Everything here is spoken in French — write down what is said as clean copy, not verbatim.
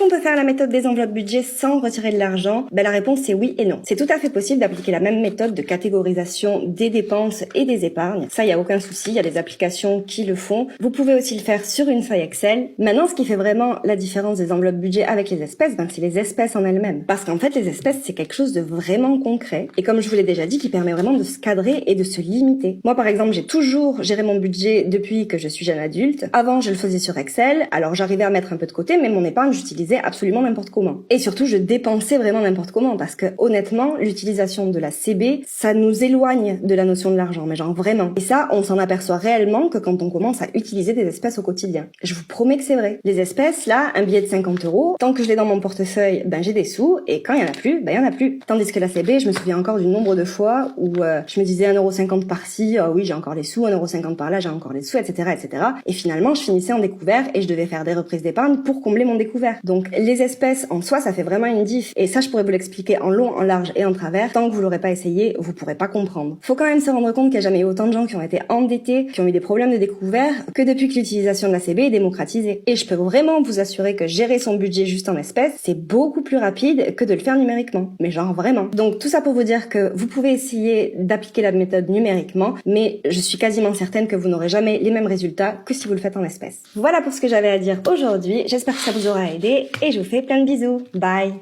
On peut faire la méthode des enveloppes budget sans retirer de l'argent? La réponse c'est oui et non. C'est tout à fait possible d'appliquer la même méthode de catégorisation des dépenses et des épargnes. Ça, il n'y a aucun souci, il y a des applications qui le font. Vous pouvez aussi le faire sur une feuille Excel. Maintenant, ce qui fait vraiment la différence des enveloppes budget avec les espèces, c'est les espèces en elles-mêmes. Parce qu'en fait, les espèces, c'est quelque chose de vraiment concret. Et comme je vous l'ai déjà dit, qui permet vraiment de se cadrer et de se limiter. Moi, par exemple, j'ai toujours géré mon budget depuis que je suis jeune adulte. Avant, je le faisais sur Excel. Alors, j'arrivais à mettre un peu de côté, mais mon épargne, j'utilisais absolument n'importe comment. Et surtout, je dépensais vraiment n'importe comment parce que honnêtement, l'utilisation de la CB, ça nous éloigne de la notion de l'argent, mais genre vraiment. Et ça, on s'en aperçoit réellement que quand on commence à utiliser des espèces au quotidien. Je vous promets que c'est vrai. Les espèces, là, un billet de 50 €, tant que je l'ai dans mon portefeuille, j'ai des sous, et quand il y en a plus, il y en a plus. Tandis que la CB, je me souviens encore du nombre de fois où je me disais 1,50 € par-ci, oui, j'ai encore les sous, 1,50 € par-là, j'ai encore les sous, etc., etc. Et finalement, je finissais en découvert et je devais faire des reprises d'épargne pour combler mon découvert. Donc les espèces en soi, ça fait vraiment une diff. Et ça, je pourrais vous l'expliquer en long, en large et en travers. Tant que vous l'aurez pas essayé, vous pourrez pas comprendre. Faut quand même se rendre compte qu'il n'y a jamais eu autant de gens qui ont été endettés, qui ont eu des problèmes de découvert, que depuis que l'utilisation de la CB est démocratisée. Et je peux vraiment vous assurer que gérer son budget juste en espèces, c'est beaucoup plus rapide que de le faire numériquement. Mais genre vraiment. Donc tout ça pour vous dire que vous pouvez essayer d'appliquer la méthode numériquement, mais je suis quasiment certaine que vous n'aurez jamais les mêmes résultats que si vous le faites en espèces. Voilà pour ce que j'avais à dire aujourd'hui. J'espère que ça vous aura aidé et je vous fais plein de bisous. Bye!